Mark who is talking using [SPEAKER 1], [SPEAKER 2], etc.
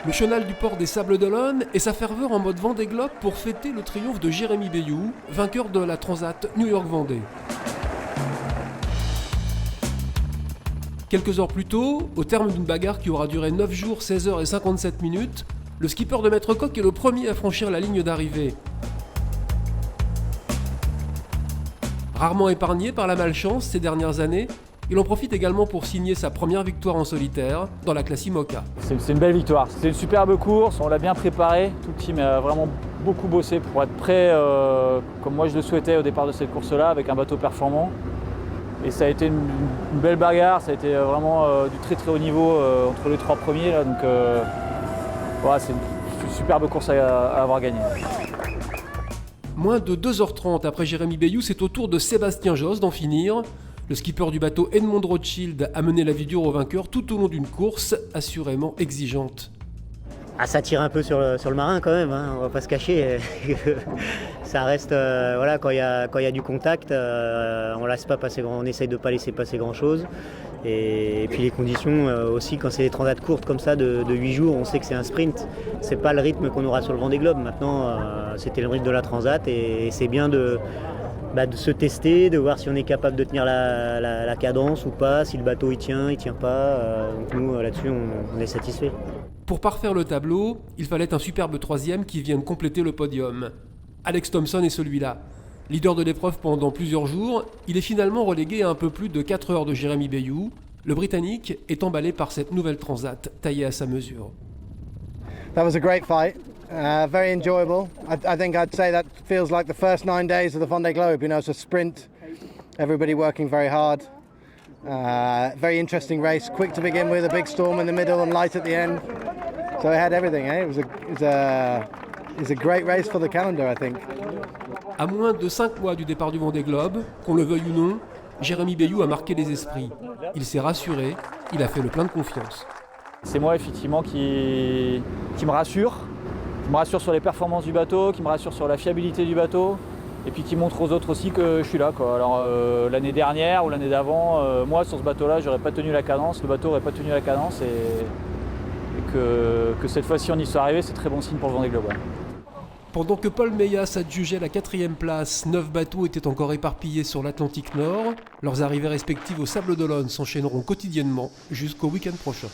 [SPEAKER 1] Le chenal du port des Sables d'Olonne et sa ferveur en mode Vendée Globe pour fêter le triomphe de Jérémy Béyoud, vainqueur de la Transat New York-Vendée. Quelques heures plus tôt, au terme d'une bagarre qui aura duré 9 jours, 16 heures et 57 minutes, le skipper de Maître Coq est le premier à franchir la ligne d'arrivée. Rarement épargné par la malchance ces dernières années, il en profite également pour signer sa première victoire en solitaire dans la classe IMOCA.
[SPEAKER 2] C'est une belle victoire, c'est une superbe course, on l'a bien préparé, tout le team a vraiment beaucoup bossé pour être prêt comme moi je le souhaitais au départ de cette course-là avec un bateau performant. Et ça a été une belle bagarre, ça a été vraiment du très très haut niveau entre les 3 premiers. Là, donc voilà, c'est une superbe course à avoir gagnée.
[SPEAKER 1] Moins de 2h30 après Jérémy Béyoud, c'est au tour de Sébastien Josse d'en finir. Le skipper du bateau Edmond Rothschild a mené la vie dure au vainqueur tout au long d'une course assurément exigeante.
[SPEAKER 3] Ah, ça tire un peu sur le marin quand même, hein, on va pas se cacher. Ça reste, voilà, quand il y a du contact, on laisse pas passer on essaye de ne pas laisser passer grand chose. Et puis les conditions aussi, quand c'est des transats courtes comme ça de 8 jours, on sait que c'est un sprint. C'est pas le rythme qu'on aura sur le Vendée Globe. Maintenant, c'était le rythme de la transat et c'est bien de se tester, de voir si on est capable de tenir la cadence ou pas, si le bateau il tient pas. Donc nous là-dessus on est satisfait.
[SPEAKER 1] Pour parfaire le tableau, il fallait un superbe troisième qui vienne compléter le podium. Alex Thompson est celui-là. Leader de l'épreuve pendant plusieurs jours, il est finalement relégué à un peu plus de 4 heures de Jérémy Béyoud. Le Britannique est emballé par cette nouvelle transat taillée à sa mesure.
[SPEAKER 4] That was a great fight. Very enjoyable. I think I'd say that feels like the first 9 days of the Vendée Globe. You know, it's a sprint. Everybody working very hard. Very interesting race. Quick to begin with, a big storm in the middle and light at the end. So it had everything. Eh? It was a great race for the calendar, I think.
[SPEAKER 1] À moins de 5 mois du départ du Vendée Globe, qu'on le veuille ou non, Jérémy Béyoud a marqué les esprits. Il s'est rassuré, il a fait le plein de confiance.
[SPEAKER 2] C'est moi effectivement qui me rassure. Qui me rassure sur les performances du bateau, qui me rassure sur la fiabilité du bateau, et puis qui montre aux autres aussi que je suis là, quoi. Alors l'année dernière ou l'année d'avant, moi sur ce bateau-là, j'aurais pas tenu la cadence, le bateau aurait pas tenu la cadence, et que cette fois-ci on y soit arrivé, c'est très bon signe pour le Vendée Globe. Ouais.
[SPEAKER 1] Pendant que Paul Meyas adjugeait la 4e place, 9 bateaux étaient encore éparpillés sur l'Atlantique Nord. Leurs arrivées respectives aux Sables d'Olonne s'enchaîneront quotidiennement jusqu'au week-end prochain.